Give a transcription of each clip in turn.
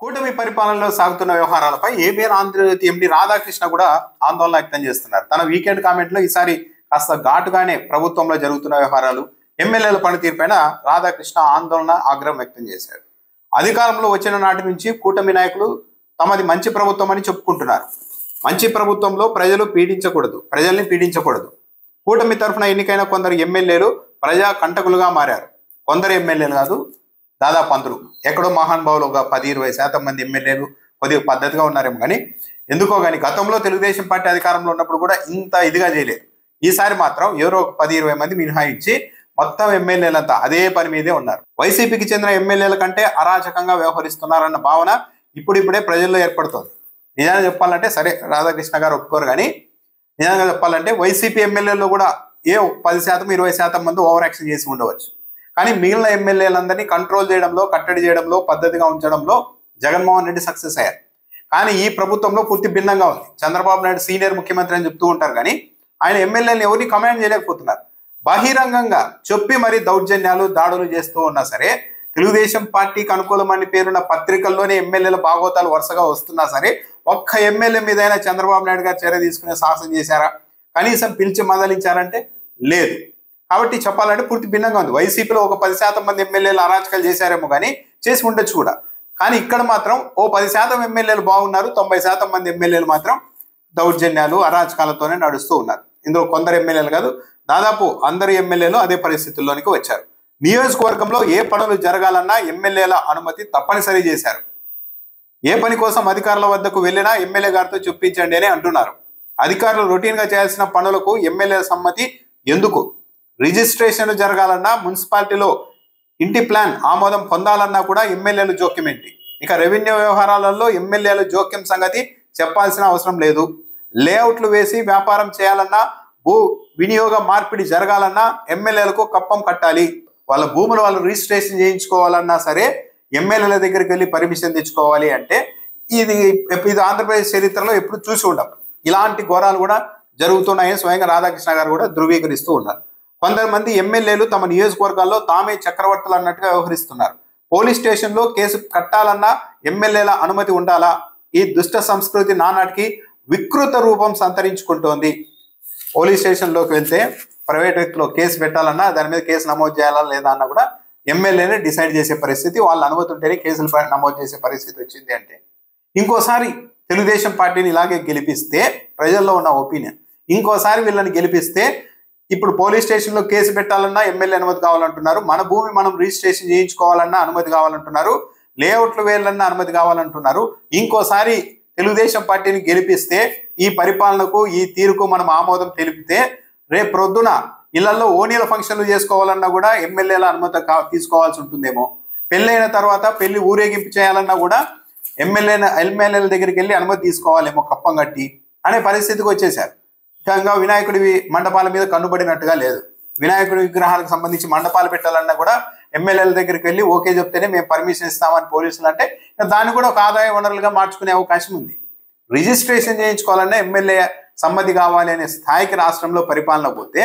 కూటమి పరిపాలనలో సాగుతున్న వ్యవహారాలపై ఏబిఎన్ ఆంధ్రజ్యోతి ఎండి రాధాకృష్ణ కూడా ఆందోళన వ్యక్తం చేస్తున్నారు. తన వీకెండ్ కామెంట్ లో ఈసారి కాస్త ఘాటుగానే ప్రభుత్వంలో జరుగుతున్న వ్యవహారాలు, ఎమ్మెల్యేల పనితీరుపైన రాధాకృష్ణ ఆందోళన, ఆగ్రహం వ్యక్తం చేశారు. అధికారంలో వచ్చిన నాటి నుంచి కూటమి నాయకులు తమది మంచి ప్రభుత్వం అని చెప్పుకుంటున్నారు. మంచి ప్రభుత్వంలో ప్రజల్ని పీడించకూడదు. కూటమి తరఫున ఎన్నికైన కొందరు ఎమ్మెల్యేలు ప్రజా కంటకులుగా మారారు. కొందరు ఎమ్మెల్యేలు కాదు, దాదాపు అందరూ. ఎక్కడో మహానుభావులు ఒక 10-20% మంది ఎమ్మెల్యేలు కొద్దిగా పద్ధతిగా ఉన్నారేమో కానీ ఎందుకో కానీ గతంలో తెలుగుదేశం పార్టీ అధికారంలో ఉన్నప్పుడు కూడా ఇంత ఇదిగా చేయలేదు. ఈసారి మాత్రం ఎవరో 10-20 మంది మినహాయించి మొత్తం ఎమ్మెల్యేలంతా అదే పని మీదే ఉన్నారు. వైసీపీకి చెందిన ఎమ్మెల్యేల కంటే అరాచకంగా వ్యవహరిస్తున్నారన్న భావన ఇప్పుడిప్పుడే ప్రజల్లో ఏర్పడుతోంది. నిజంగా చెప్పాలంటే, సరే రాధాకృష్ణ గారు ఒప్పుకోరు కానీ నిజంగా చెప్పాలంటే వైసీపీ ఎమ్మెల్యేల్లో కూడా 10% 20% మంది ఓవర్ యాక్షన్ చేసి ఉండవచ్చు. కానీ మిగిలిన ఎమ్మెల్యేలందరినీ కంట్రోల్ చేయడంలో, కట్టడి చేయడంలో, పద్ధతిగా ఉంచడంలో జగన్మోహన్ రెడ్డి సక్సెస్ అయ్యారు. కానీ ఈ ప్రభుత్వంలో పూర్తి భిన్నంగా ఉంది. చంద్రబాబు నాయుడు సీనియర్ ముఖ్యమంత్రి అని చెప్తూ ఉంటారు కానీ ఆయన ఎమ్మెల్యేలను ఎవరిని కమాండ్ చేయలేకపోతున్నారు. బహిరంగంగా చెప్పి మరీ దౌర్జన్యాలు, దాడులు చేస్తూ ఉన్నా సరే, తెలుగుదేశం పార్టీకి అనుకూలమని పేరున్న పత్రికల్లోనే ఎమ్మెల్యేల భాగోతాలు వరుసగా వస్తున్నా సరే, ఒక్క ఎమ్మెల్యే మీదైనా చంద్రబాబు నాయుడు గారు చర్య తీసుకునే సాహసం చేశారా? కనీసం పిలిచి మందలించారంటే లేదు. కాబట్టి చెప్పాలంటే పూర్తి భిన్నంగా ఉంది. వైసీపీలో ఒక 10% మంది ఎమ్మెల్యేలు అరాచకాలు చేశారేమో కానీ చేసి ఉండొచ్చు కూడా. కానీ ఇక్కడ మాత్రం 10% ఎమ్మెల్యేలు బాగున్నారు, 90% మంది ఎమ్మెల్యేలు మాత్రం దౌర్జన్యాలు, అరాచకాలతోనే నడుస్తూ ఉన్నారు. ఇందులో కొందరు ఎమ్మెల్యేలు కాదు, దాదాపు అందరు ఎమ్మెల్యేలు అదే పరిస్థితుల్లోనికి వచ్చారు. నియోజకవర్గంలో ఏ పనులు జరగాలన్నా ఎమ్మెల్యేల అనుమతి తప్పనిసరి చేశారు. ఏ పని కోసం అధికారుల వద్దకు వెళ్ళినా ఎమ్మెల్యే గారితో చెప్పించండి అని అంటున్నారు. అధికారులు రొటీన్గా చేయాల్సిన పనులకు ఎమ్మెల్యేల సమ్మతి ఎందుకు? రిజిస్ట్రేషన్ జరగాలన్నా, మున్సిపాలిటీలో ఇంటి ప్లాన్ ఆమోదం పొందాలన్నా కూడా ఎమ్మెల్యేలు జోక్యం ఏంటి? ఇక రెవెన్యూ వ్యవహారాలలో ఎమ్మెల్యేల జోక్యం సంగతి చెప్పాల్సిన అవసరం లేదు. లేఅవుట్లు వేసి వ్యాపారం చేయాలన్నా, భూ వినియోగ మార్పిడి జరగాలన్నా ఎమ్మెల్యేలకు కప్పం కట్టాలి. వాళ్ళ భూములు వాళ్ళు రిజిస్ట్రేషన్ చేయించుకోవాలన్నా సరే ఎమ్మెల్యేల దగ్గరికి వెళ్ళి పర్మిషన్ తెచ్చుకోవాలి. అంటే ఇది ఆంధ్రప్రదేశ్ చరిత్రలో ఎప్పుడు చూసి ఉండం. ఇలాంటి ఘోరాలు కూడా జరుగుతున్నాయని స్వయంగా రాధాకృష్ణ గారు కూడా ధృవీకరిస్తూ ఉన్నారు. కొంతమంది ఎమ్మెల్యేలు తమ నియోజకవర్గాల్లో తామే చక్రవర్తులు అన్నట్టుగా వ్యవహరిస్తున్నారు. పోలీస్ స్టేషన్లో కేసు కట్టాలన్నా ఎమ్మెల్యేల అనుమతి ఉండాలా? ఈ దుష్ట సంస్కృతి నానాటికి వికృత రూపం సంతరించుకుంటోంది. పోలీస్ స్టేషన్లోకి వెళ్తే ప్రైవేట్ వ్యక్తిలో కేసు పెట్టాలన్నా, దాని మీద కేసు నమోదు చేయాలా లేదా అన్న కూడా ఎమ్మెల్యేనే డిసైడ్ చేసే పరిస్థితి, వాళ్ళ అనుమతి ఉంటేనే కేసులు నమోదు చేసే పరిస్థితి వచ్చింది. అంటే ఇంకోసారి తెలుగుదేశం పార్టీని ఇలాగే గెలిపిస్తే, ప్రజల్లో ఉన్న ఒపీనియన్, ఇంకోసారి వీళ్ళని గెలిపిస్తే ఇప్పుడు పోలీస్ స్టేషన్లో కేసు పెట్టాలన్నా ఎమ్మెల్యే అనుమతి కావాలంటున్నారు, మన భూమి మనం రిజిస్ట్రేషన్ చేయించుకోవాలన్నా అనుమతి కావాలంటున్నారు, లేఅవుట్లు వేయాలన్నా అనుమతి కావాలంటున్నారు. ఇంకోసారి తెలుగుదేశం పార్టీని గెలిపిస్తే ఈ పరిపాలనకు, ఈ తీరుకు మనం ఆమోదం తెలిపితే రేపు ప్రొద్దున ఇళ్లలో ఓణీల ఫంక్షన్లు చేసుకోవాలన్నా కూడా ఎమ్మెల్యేల అనుమతి తీసుకోవాల్సి ఉంటుందేమో. పెళ్ళైన తర్వాత పెళ్లి ఊరేగింపు చేయాలన్నా కూడా ఎమ్మెల్యేల దగ్గరికి వెళ్ళి అనుమతి తీసుకోవాలేమో కప్పం కట్టి అనే పరిస్థితికి వచ్చేసారు. ముఖ్యంగా వినాయకుడి మండపాల మీద కన్నుబడినట్టుగా లేదు. వినాయకుడి విగ్రహాలకు సంబంధించి మండపాలు పెట్టాలన్నా కూడా ఎమ్మెల్యేల దగ్గరికి వెళ్ళి ఓకే చెప్తేనే మేము పర్మిషన్ ఇస్తామని పోలీసులు అంటే దాన్ని కూడా ఒక ఆదాయ వనరులుగా మార్చుకునే అవకాశం ఉంది. రిజిస్ట్రేషన్ చేయించుకోవాలన్నా ఎమ్మెల్యే సమ్మతి కావాలి అనే స్థాయికి రాష్ట్రంలో పరిపాలన పోతే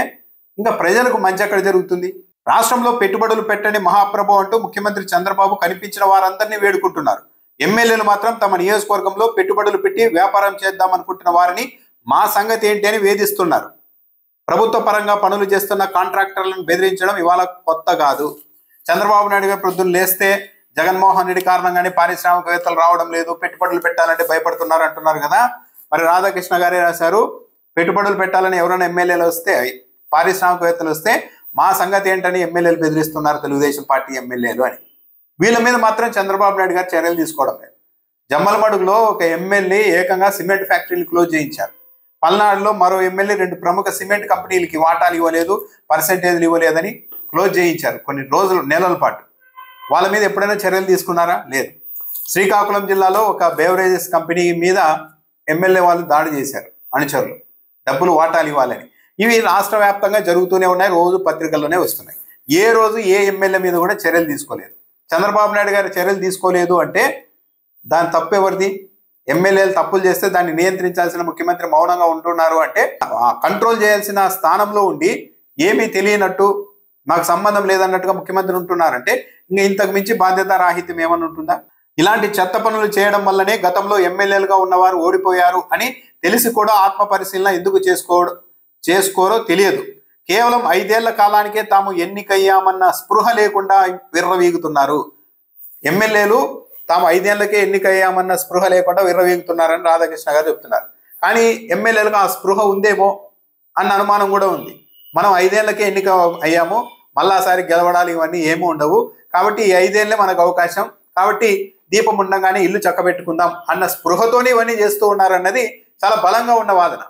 ఇంకా ప్రజలకు మంచి ఎక్కడ జరుగుతుంది? రాష్ట్రంలో పెట్టుబడులు పెట్టండి మహాప్రభు అంటూ ముఖ్యమంత్రి చంద్రబాబు కనిపించిన వారందరినీ వేడుకుంటున్నారు. ఎమ్మెల్యేలు మాత్రం తమ నియోజకవర్గంలో పెట్టుబడులు పెట్టి వ్యాపారం చేద్దాం అనుకుంటున్న వారిని మా సంగతి ఏంటి అని వేధిస్తున్నారు. ప్రభుత్వ పరంగా పనులు చేస్తున్న కాంట్రాక్టర్లను బెదిరించడం ఇవాళ కొత్త కాదు. చంద్రబాబు నాయుడు గారు ప్రొద్దున లేస్తే జగన్మోహన్ రెడ్డి కారణంగానే పారిశ్రామికవేత్తలు రావడం లేదు, పెట్టుబడులు పెట్టాలంటే భయపడుతున్నారు అంటున్నారు కదా. మరి రాధాకృష్ణ గారే రాశారు, పెట్టుబడులు పెట్టాలని ఎవరైనా ఎమ్మెల్యేలు వస్తే, పారిశ్రామికవేత్తలు వస్తే మా సంగతి ఏంటని ఎమ్మెల్యేలు బెదిరిస్తున్నారు తెలుగుదేశం పార్టీ ఎమ్మెల్యేలు అని. వీళ్ళ మీద మాత్రం చంద్రబాబు నాయుడు గారు చర్యలు తీసుకోవడం లేదు. జమ్మలమడుగులో ఒక ఎమ్మెల్యే ఏకంగా సిమెంట్ ఫ్యాక్టరీలు క్లోజ్ చేయించారు. పల్నాడులో మరో ఎమ్మెల్యే 2 ప్రముఖ సిమెంట్ కంపెనీలకి వాటాలు ఇవ్వలేదు, పర్సెంటేజ్లు ఇవ్వలేదని క్లోజ్ చేయించారు కొన్ని రోజులు, నెలల పాటు. వాళ్ళ మీద ఎప్పుడైనా చర్యలు తీసుకున్నారా? లేదు. శ్రీకాకుళం జిల్లాలో ఒక బేవరేజెస్ కంపెనీ మీద ఎమ్మెల్యే వాళ్ళు దాడి చేశారు, అనుచరులు డబ్బులు వాటాలు ఇవ్వాలని. ఇవి రాష్ట్ర వ్యాప్తంగా జరుగుతూనే ఉన్నాయి, రోజు పత్రికల్లోనే వస్తున్నాయి. ఏ రోజు ఏ ఎమ్మెల్యే మీద కూడా చర్యలు తీసుకోలేదు. చంద్రబాబు నాయుడు గారు చర్యలు తీసుకోలేదు అంటే దాని తప్పు ఎవరిది? ఎమ్మెల్యేలు తప్పులు చేస్తే దాన్ని నియంత్రించాల్సిన ముఖ్యమంత్రి మౌనంగా ఉంటున్నారు అంటే, కంట్రోల్ చేయాల్సిన స్థానంలో ఉండి ఏమీ తెలియనట్టు, నాకు సంబంధం లేదన్నట్టుగా ముఖ్యమంత్రి ఉంటున్నారంటే ఇంకా ఇంతకు మించి బాధ్యత రాహిత్యం ఏమన్నా ఉంటుందా? ఇలాంటి చెత్త పనులు చేయడం వల్లనే గతంలో ఎమ్మెల్యేలుగా ఉన్నవారు ఓడిపోయారు అని తెలిసి కూడా ఆత్మ పరిశీలన ఎందుకు చేసుకోరో తెలియదు. కేవలం 5 ఏళ్ల కాలానికే తాము ఎన్నికయ్యామన్న స్పృహ లేకుండా విర్రవీగుతున్నారు. ఎమ్మెల్యేలు తాము 5 ఏళ్లకే ఎన్నికయ్యామన్న స్పృహ లేకుండా విర్రవీగుతున్నారని రాధాకృష్ణ గారు చెప్తున్నారు. కానీ ఎమ్మెల్యేలుగా ఆ స్పృహ ఉందేమో అన్న అనుమానం కూడా ఉంది. మనం 5 ఏళ్లకే ఎన్నిక అయ్యాము, మళ్ళాసారి గెలవడాలు ఇవన్నీ ఏమీ ఉండవు, కాబట్టి ఈ 5 ఏళ్లే మనకు అవకాశం, కాబట్టి దీపం ఉండగానే ఇల్లు చక్కబెట్టుకుందాం అన్న స్పృహతోనే ఇవన్నీ చేస్తూ ఉన్నారన్నది చాలా బలంగా ఉన్న వాదన.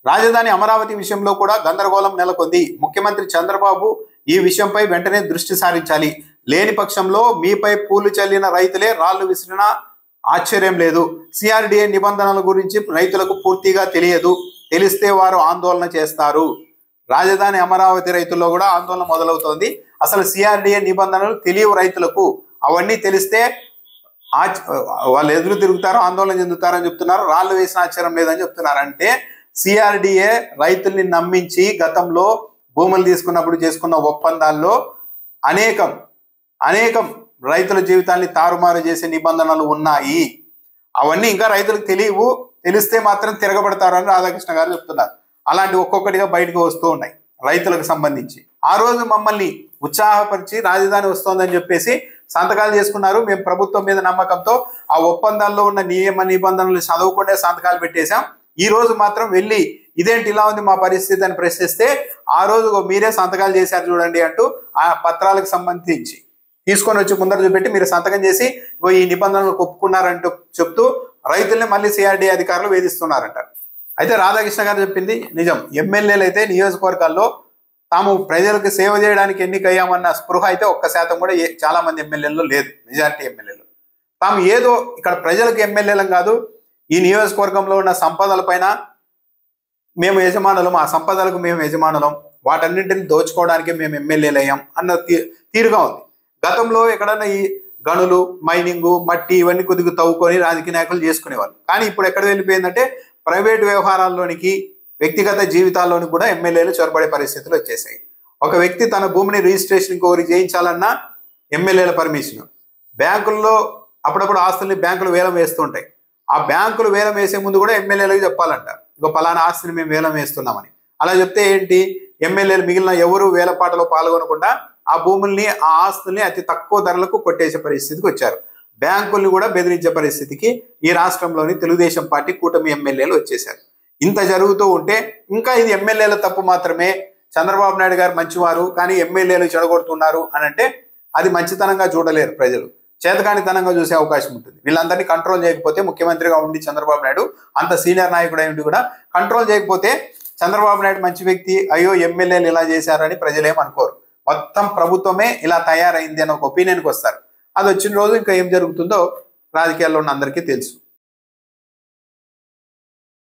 రాజధాని అమరావతి విషయంలో కూడా గందరగోళం నెలకొంది. ముఖ్యమంత్రి చంద్రబాబు ఈ విషయంపై వెంటనే దృష్టి సారించాలి. లేని పక్షంలో మీపై పూలు చల్లిన రైతులే రాళ్లు విసిరినా ఆశ్చర్యం లేదు. సిఆర్డిఏ నిబంధనల గురించి రైతులకు పూర్తిగా తెలియదు, తెలిస్తే వారు ఆందోళన చేస్తారు. రాజధాని అమరావతి రైతుల్లో కూడా ఆందోళన మొదలవుతోంది. అసలు సిఆర్డిఏ నిబంధనలు తెలియవు రైతులకు, అవన్నీ తెలిస్తే వాళ్ళు ఎదురు తిరుగుతారు, ఆందోళన చెందుతారని చెప్తున్నారు. రాళ్ళు వేసిన ఆశ్చర్యం లేదని చెప్తున్నారు. అంటే సిఆర్డిఏ రైతుల్ని నమ్మించి గతంలో భూములు తీసుకున్నప్పుడు చేసుకున్న ఒప్పందాల్లో అనేకం రైతుల జీవితాన్ని తారుమారు చేసే నిబంధనలు ఉన్నాయి. అవన్నీ ఇంకా రైతులకు తెలియవు, తెలిస్తే మాత్రం తిరగబడతారని రాధాకృష్ణ గారు చెప్తున్నారు. అలాంటి ఒక్కొక్కటిగా బయటకు వస్తూ ఉన్నాయి రైతులకు సంబంధించి. ఆ రోజు మమ్మల్ని ఉత్సాహపరిచి రాజధాని వస్తోందని చెప్పేసి సంతకాలు చేసుకున్నారు. మేము ప్రభుత్వం మీద నమ్మకంతో ఆ ఒప్పందాల్లో ఉన్న నియమ నిబంధనలు చదవకుండా సంతకాలు పెట్టేశాం. ఈ రోజు మాత్రం వెళ్ళి ఇదేంటి ఇలా ఉంది మా పరిస్థితి అని ప్రశ్నిస్తే ఆ రోజు మీరే సంతకాలు చేశారు చూడండి అంటూ ఆ పత్రాలకు సంబంధించి తీసుకొని వచ్చి ముందర చూపెట్టి మీరు సంతకం చేసి ఈ నిబంధనలు ఒప్పుకున్నారంటూ చెప్తూ రైతుల్ని మళ్ళీ సిఆర్డీ అధికారులు వేధిస్తున్నారంట. అయితే రాధాకృష్ణ గారు చెప్పింది నిజం. ఎమ్మెల్యేలు అయితే నియోజకవర్గాల్లో తాము ప్రజలకు సేవ చేయడానికి ఎన్నికయ్యామన్న స్పృహ అయితే 1% కూడా చాలా మంది ఎమ్మెల్యేల్లో లేదు. మెజారిటీ ఎమ్మెల్యేలు తాము ఏదో ఇక్కడ ప్రజలకు ఎమ్మెల్యేలం కాదు, ఈ నియోజకవర్గంలో ఉన్న సంపదలపైన మేము యజమానులం, ఆ సంపదలకు మేము యజమానులం, వాటన్నింటిని దోచుకోవడానికి మేము ఎమ్మెల్యేలు అయ్యాం అన్న తీరుగా ఉంది. గతంలో ఎక్కడన్నా ఈ గనులు, మైనింగు, మట్టి ఇవన్నీ కొద్దిగా తవ్వుకొని రాజకీయ నాయకులు చేసుకునేవాళ్ళు. కానీ ఇప్పుడు ఎక్కడ వెళ్ళిపోయిందంటే ప్రైవేట్ వ్యవహారాల్లోనికి, వ్యక్తిగత జీవితాల్లోని కూడా ఎమ్మెల్యేలు చొరబడే పరిస్థితులు వచ్చేసాయి. ఒక వ్యక్తి తన భూమిని రిజిస్ట్రేషన్ ఇంకొకరి చేయించాలన్నా ఎమ్మెల్యేల పర్మిషన్. బ్యాంకుల్లో అప్పుడప్పుడు ఆస్తుల్ని బ్యాంకులు వేలం వేస్తుంటాయి. ఆ బ్యాంకులు వేలం వేసే ముందు కూడా ఎమ్మెల్యేలకు చెప్పాలంట, ఇంకో పలానా ఆస్తిని మేము వేలం వేస్తున్నామని. అలా చెప్తే ఏంటి, ఎమ్మెల్యేలు మిగిలిన ఎవరు వేలపాటలో పాల్గొనకుండా ఆ భూముల్ని, ఆ ఆస్తుల్ని అతి తక్కువ ధరలకు కొట్టేసే పరిస్థితికి వచ్చారు. బ్యాంకుల్ని కూడా బెదిరించే పరిస్థితికి ఈ రాష్ట్రంలోని తెలుగుదేశం పార్టీ కూటమి ఎమ్మెల్యేలు వచ్చేశారు. ఇంత జరుగుతూ ఉంటే ఇంకా ఇది ఎమ్మెల్యేల తప్పు మాత్రమే, చంద్రబాబు నాయుడు గారు మంచివారు కానీ ఎమ్మెల్యేలు చెడగొడుతున్నారు అని అంటే అది మంచితనంగా చూడలేరు ప్రజలు, చేతకానితనంగా చూసే అవకాశం ఉంటుంది. వీళ్ళందరినీ కంట్రోల్ చేయకపోతే, ముఖ్యమంత్రిగా ఉండి చంద్రబాబు నాయుడు అంత సీనియర్ నాయకుడు అయి ఉండి కూడా కంట్రోల్ చేయకపోతే చంద్రబాబు నాయుడు మంచి వ్యక్తి, అయ్యో ఎమ్మెల్యేలు ఇలా చేశారని ప్రజలేమనుకోరు. మొత్తం ప్రభుత్వమే ఇలా తయారైంది అని ఒక ఒపీనియన్కి వస్తారు. అది వచ్చిన రోజు ఇంకా ఏం జరుగుతుందో రాజకీయాల్లో ఉన్న అందరికీ తెలుసు.